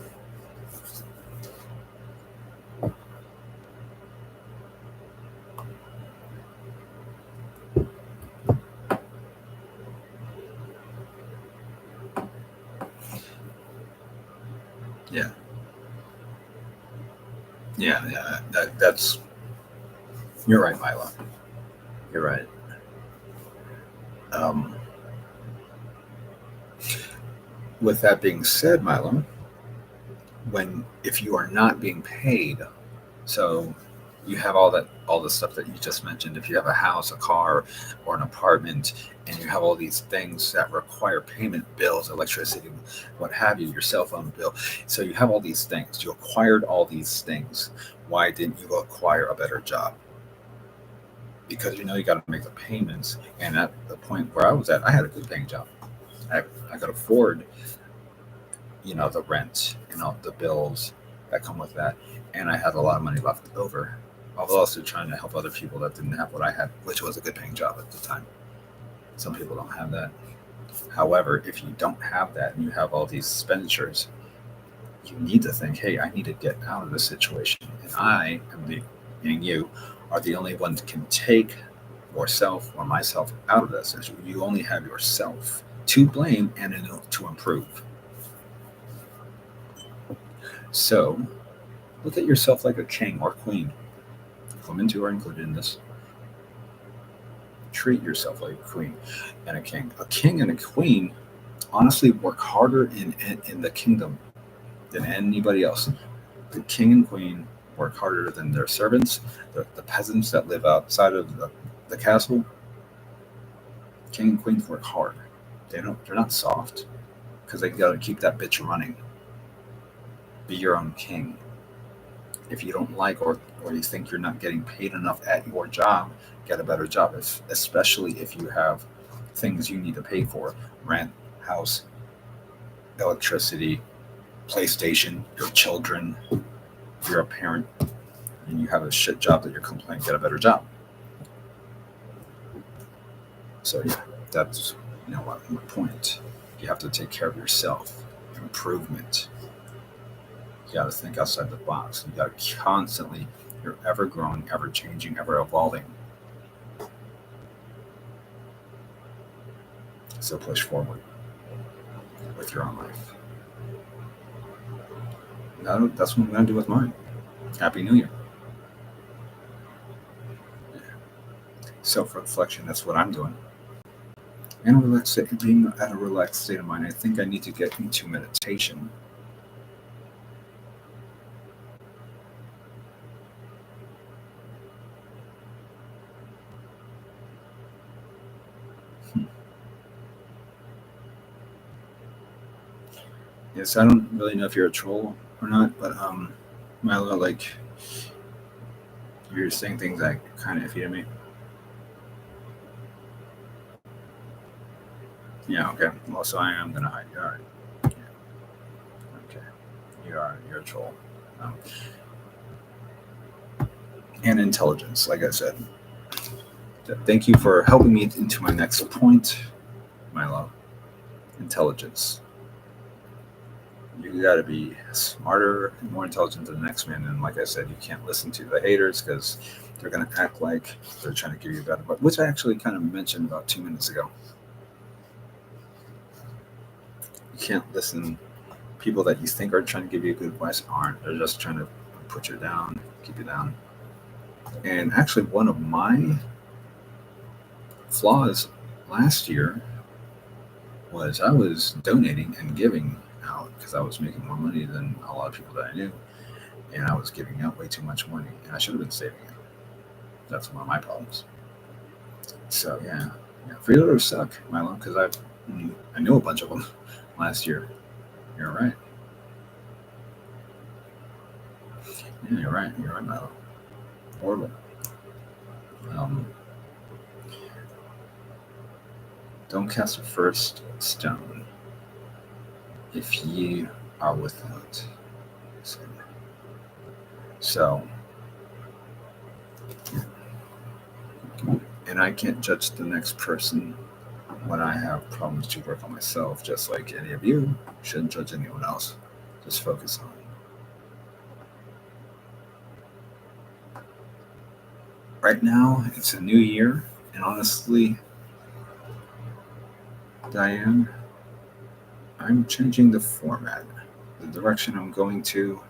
Yeah. Yeah. That's, you're right, Milo. You're right. Um, with that being said, Milo, if you are not being paid, so you have all the stuff that you just mentioned. If you have a house, a car, or an apartment, and you have all these things that require payment, bills, electricity, what have you, your cell phone bill. So you have all these things. You acquired all these things. Why didn't you acquire a better job? Because you got to make the payments. And at the point where I was at, I had a good paying job. I could afford, the rent, the bills that come with that, and I had a lot of money left over. I was also trying to help other people that didn't have what I had, which was a good paying job at the time. Some people don't have that. However, if you don't have that and you have all these expenditures, you need to think, hey, I need to get out of this situation. And I am and you are the only ones that can take yourself or myself out of this. You only have yourself to blame and to improve. So look at yourself like a king or queen. Women too are included in this. Treat yourself like a queen and a king. A king and a queen honestly work harder in the kingdom than anybody else. The king and queen work harder than their servants, the peasants that live outside of the castle. King and queens work hard. They're not soft because they got to keep that bitch running. Be your own king. If you don't like or you think you're not getting paid enough at your job, get a better job. Especially if you have things you need to pay for: rent, house, electricity, PlayStation, your children. If you're a parent and you have a shit job that you're complaining, get a better job. So yeah, that's what my point. You have to take care of yourself. Improvement. You got to think outside the box. You got to constantly. You're ever growing, ever changing, ever evolving. So push forward with your own life. That's what I'm going to do with mine. Happy New Year. Self-reflection, that's what I'm doing. And being at a relaxed state of mind. I think I need to get into meditation. Yes, I don't really know if you're a troll or not, but Milo, like, you're saying things that kind of iffy to me. Yeah, okay. Well, so I am gonna hide you. All right. Yeah. Okay. You're a troll. Um, and intelligence, like I said. Thank you for helping me into my next point, Milo. Intelligence. You got to be smarter and more intelligent than the next man. And like I said, you can't listen to the haters because they're going to act like they're trying to give you a better advice, which I actually kind of mentioned about 2 minutes ago. You can't listen. People that you think are trying to give you good advice aren't. They're just trying to put you down, keep you down. And actually, one of my flaws last year was I was donating and giving out because I was making more money than a lot of people that I knew, and I was giving out way too much money, and I should have been saving it. That's one of my problems. So yeah, freeloaders suck, Milo, because I knew a bunch of them last year. You're right. Yeah, you're right, Milo. Horrible. Don't cast the first stone if ye are without. So, and I can't judge the next person when I have problems to work on myself, just like any of you shouldn't judge anyone else. Just focus on it. Right now, it's a new year, and honestly, Diane, I'm changing the format. The direction I'm going to,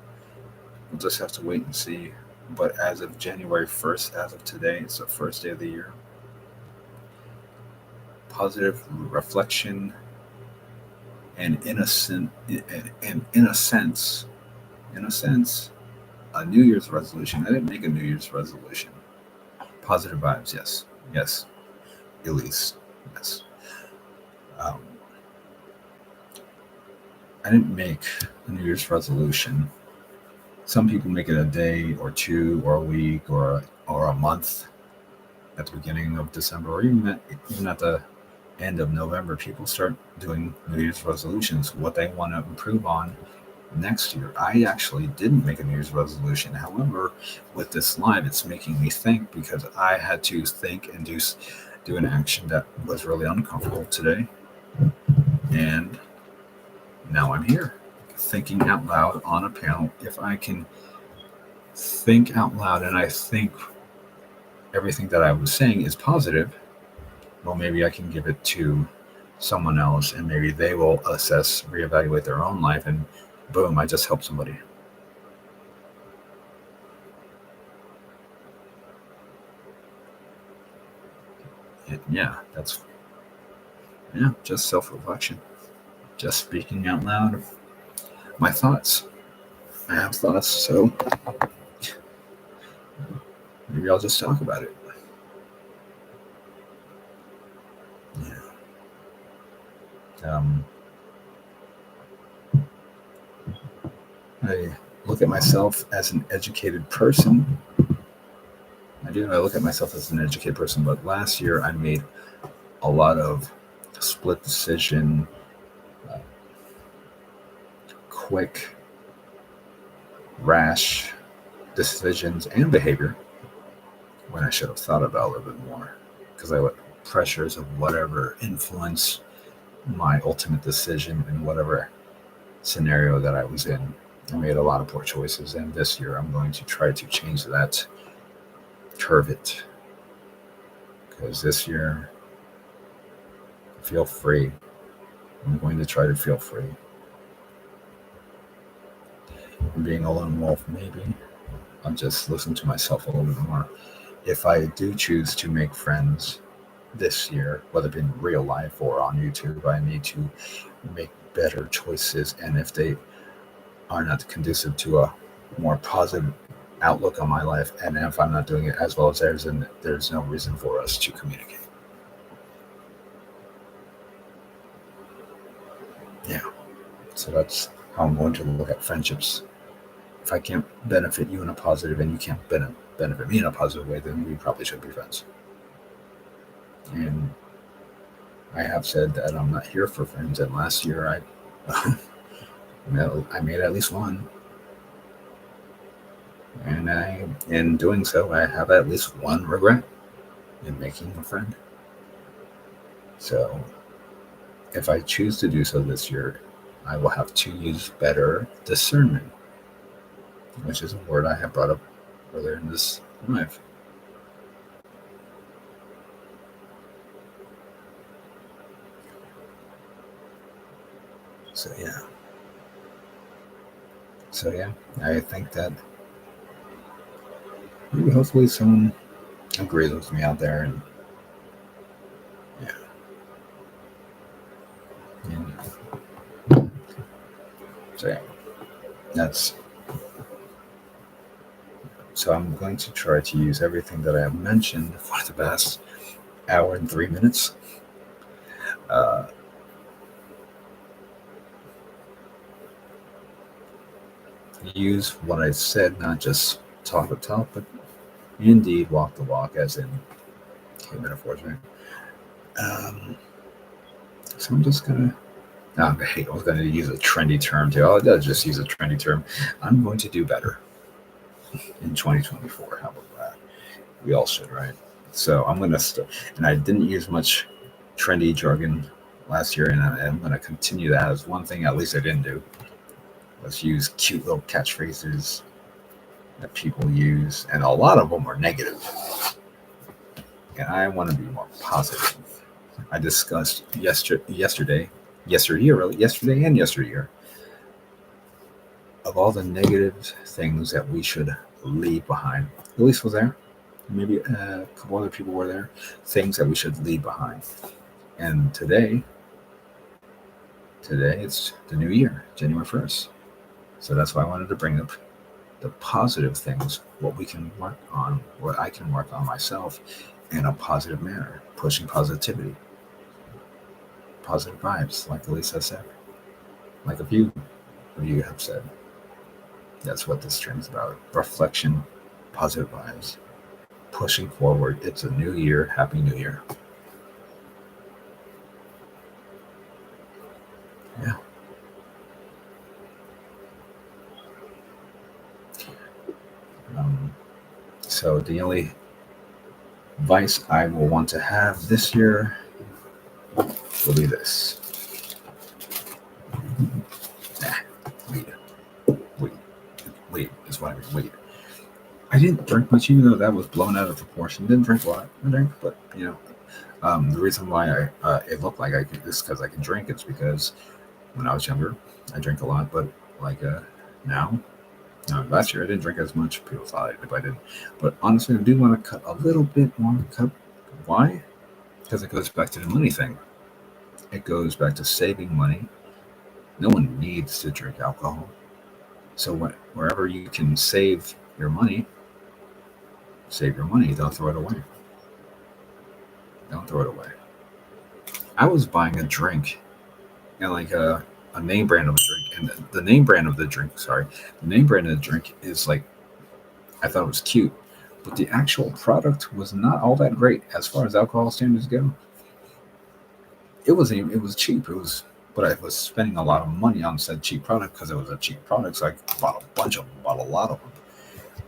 we'll just have to wait and see. But as of January 1st, as of today, it's the first day of the year. Positive reflection and in a sense, a New Year's resolution. I didn't make a New Year's resolution. Positive vibes, yes. Elise, yes. I didn't make a New Year's resolution. Some people make it a day or two or a week or a month at the beginning of December, or even at the end of November. People start doing New Year's resolutions, what they want to improve on next year. I actually didn't make a New Year's resolution. However, with this live, it's making me think because I had to think and do an action that was really uncomfortable today. And now I'm here thinking out loud on a panel. If I can think out loud and I think everything that I was saying is positive, well, maybe I can give it to someone else and maybe they will assess, reevaluate their own life, and boom, I just helped somebody. Yeah, just self-reflection, just speaking out loud my thoughts. I have thoughts, so maybe I'll just talk about it. Yeah. I look at myself as an educated person. I look at myself as an educated person, but last year I made a lot of split decision, quick, rash decisions and behavior when I should have thought about a little bit more because I let pressures of whatever influence my ultimate decision in whatever scenario that I was in. I made a lot of poor choices, and this year I'm going to try to change that, curve it, because this year I feel free. I'm going to try to feel free. Being a lone wolf, maybe I'll just listen to myself a little bit more. If I do choose to make friends this year, whether it be in real life or on YouTube, I need to make better choices. And if they are not conducive to a more positive outlook on my life, and if I'm not doing it as well as theirs, then there's no reason for us to communicate. Yeah. So that's how I'm going to look at friendships. If I can't benefit you in a positive and you can't benefit me in a positive way, then we probably should be friends. And I have said that I'm not here for friends. And last year I made at least one. And in doing so, I have at least one regret in making a friend. So if I choose to do so this year, I will have to use better discernment, which is a word I have brought up earlier in this live. So yeah, I think that maybe hopefully someone agrees with me out there, and so yeah, that's. So I'm going to try to use everything that I have mentioned for the past hour and 3 minutes. Use what I said, not just talk the talk, but indeed walk the walk, as in metaphors, right? So I'm just gonna. I was going to use a trendy term too. I'll just use a trendy term. I'm going to do better in 2024. How about that? We all should, right? So I'm going to and I didn't use much trendy jargon last year, and I'm going to continue that. As one thing at least I didn't do. Let's use cute little catchphrases that people use, and a lot of them are negative. And I want to be more positive. I discussed yesterday and yesteryear, of all the negative things that we should leave behind. Elise was there. Maybe a couple other people were there. Things that we should leave behind. And today it's the new year, January 1st. So that's why I wanted to bring up the positive things, what we can work on, what I can work on myself in a positive manner, pushing positivity, positive vibes, like Elisa said, like a few of you have said. That's what this stream is about. Reflection, positive vibes, pushing forward. It's a new year. Happy New Year. Yeah. So the only vice I will want to have this year will be this. Nah, weed. Weed is what I mean. Weed. I didn't drink much, even though that was blown out of proportion. Didn't drink a lot. I drank, but the reason why it looked like I could is because I can drink. It's because when I was younger, I drank a lot, but like now, last year I didn't drink as much. People thought I did, but I didn't. But honestly, I do want to cut a little bit more. Cut. Why? Because it goes back to the money thing. It goes back to saving money. No one needs to drink alcohol. So wherever you can save your money, save your money. Don't throw it away. Don't throw it away. I was buying a drink, and like a name brand of a drink, and the name brand of the drink. Sorry, the name brand of the drink is like I thought it was cute, but the actual product was not all that great as far as alcohol standards go. It wasn't even, it was cheap. It was, but I was spending a lot of money on said cheap product because it was a cheap product. So I bought a bunch of them, bought a lot of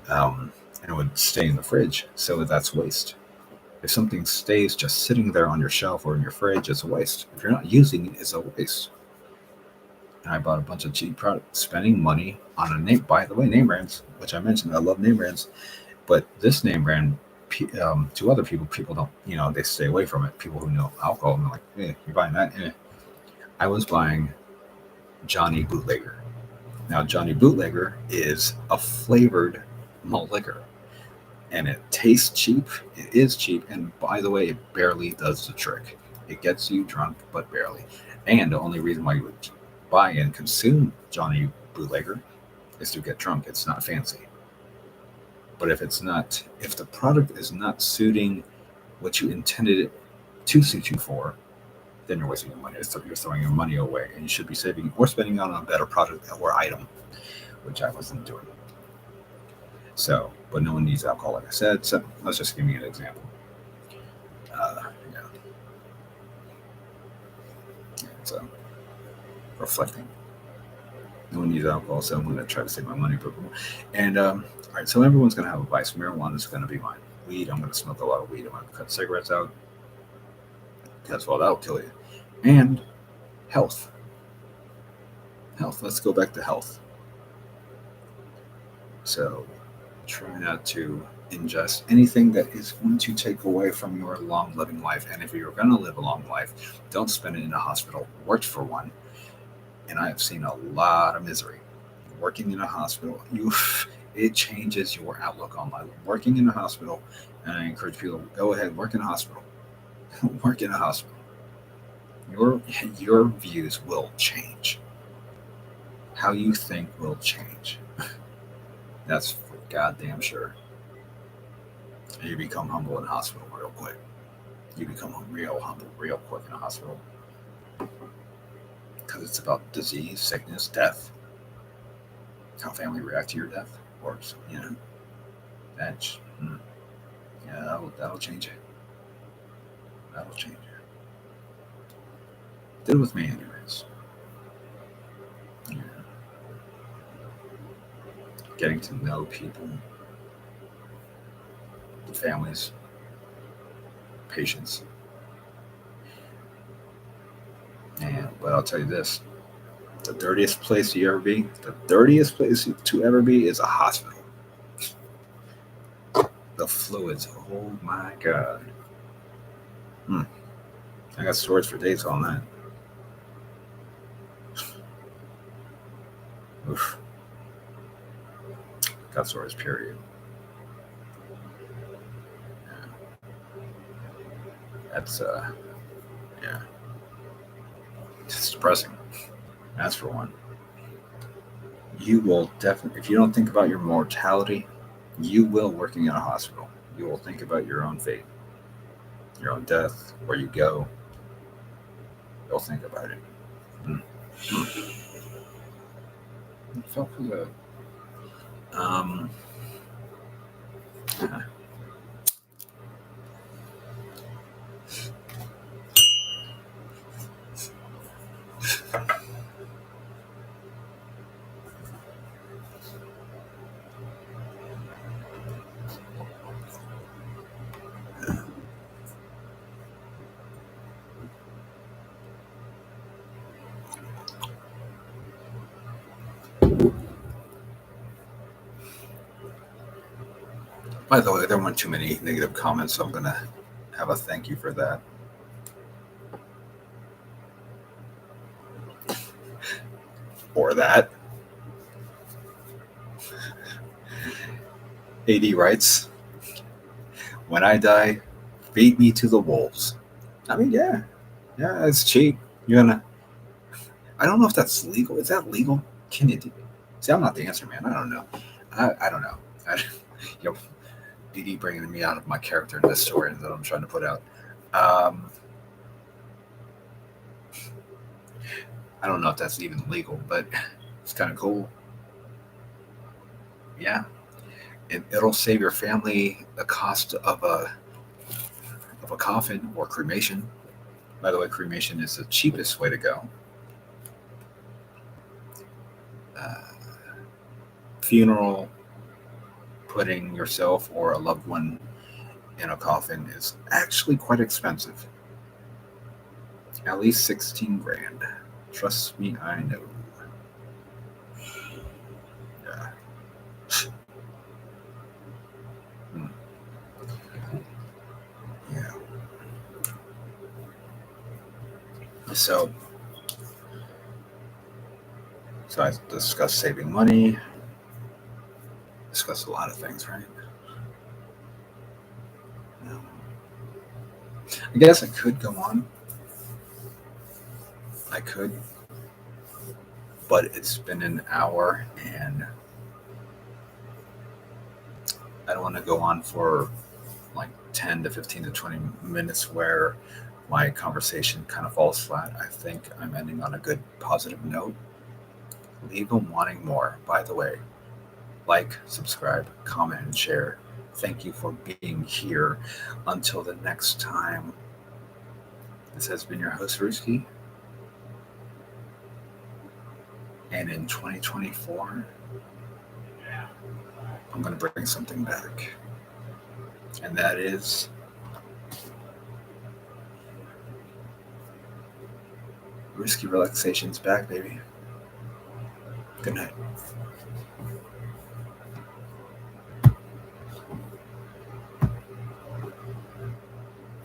them, and it would stay in the fridge. So that's waste. If something stays just sitting there on your shelf or in your fridge, it's a waste. If you're not using it, it's a waste. And I bought a bunch of cheap products, spending money on a name. By the way, name brands, which I mentioned, I love name brands, but this name brand, to other people don't, they stay away from it. People who know alcohol, and they're like, you're buying that? I was buying Johnny Bootlegger. Now, Johnny Bootlegger is a flavored malt liquor, and it tastes cheap. It is cheap, and by the way, it barely does the trick. It gets you drunk, but barely. And the only reason why you would buy and consume Johnny Bootlegger is to get drunk. It's not fancy. But if the product is not suiting what you intended it to suit you for, then you're wasting your money. You're throwing your money away, and you should be saving or spending on a better product or item, which I wasn't doing. So, but no one needs alcohol, like I said. So let's just give me an example. Yeah. So reflecting. No one needs alcohol, so I'm going to try to save my money. And all right, so everyone's going to have a vice. Marijuana is going to be mine. Weed, I'm going to smoke a lot of weed. I'm going to cut cigarettes out. That's well, that'll kill you. And health. Health. Let's go back to health. So try not to ingest anything that is going to take away from your long living life. And if you're going to live a long life, don't spend it in a hospital. Worked for one, and I have seen a lot of misery. Working in a hospital, it changes your outlook on life. Working in a hospital, and I encourage people to go ahead, work in a hospital. Work in a hospital. Your views will change. How you think will change. That's for goddamn sure. You become humble in a hospital real quick. You become real humble real quick in a hospital. Because it's about disease, sickness, death. How family react to your death. Or, that's, that'll change it. That'll change it. Did it with me anyways. Yeah. Getting to know people, families, patients. But I'll tell you this: the dirtiest place to ever be is a hospital. The fluids. Oh my god. I got stories for days on that. Oof. Got stories. Period. That's yeah. It's depressing. That's for one. You will definitely, if you don't think about your mortality, you will working in a hospital. You will think about your own fate, your own death, where you go. You'll think about it. It felt good. Um, By the way, there weren't too many negative comments, so I'm going to have a thank you for that. Or that. AD writes, when I die, feed me to the wolves. I mean, yeah, it's cheap. You're gonna. I don't know if that's legal. Is that legal? Can you do? See, I'm not the answer, man. I don't know. I don't know. You know, DD bringing me out of my character in this story that I'm trying to put out. I don't know if that's even legal, but it's kind of cool. Yeah, it'll save your family the cost of a coffin or cremation. By the way, cremation is the cheapest way to go. Funeral, putting yourself or a loved one in a coffin is actually quite expensive. At least 16 grand. Trust me, I know. Yeah. Yeah. So I discussed saving money, discussed a lot of things, right? I guess I could go on. I could, but it's been an hour and I don't want to go on for like 10 to 15 to 20 minutes where my conversation kind of falls flat. I think I'm ending on a good positive note. Leave them wanting more. By the way, like, subscribe, comment, and share. Thank you for being here. Until the next time, this has been your host, Ruski. And in 2024, I'm going to bring something back. And that is Risky Relaxation's back, baby. Good night.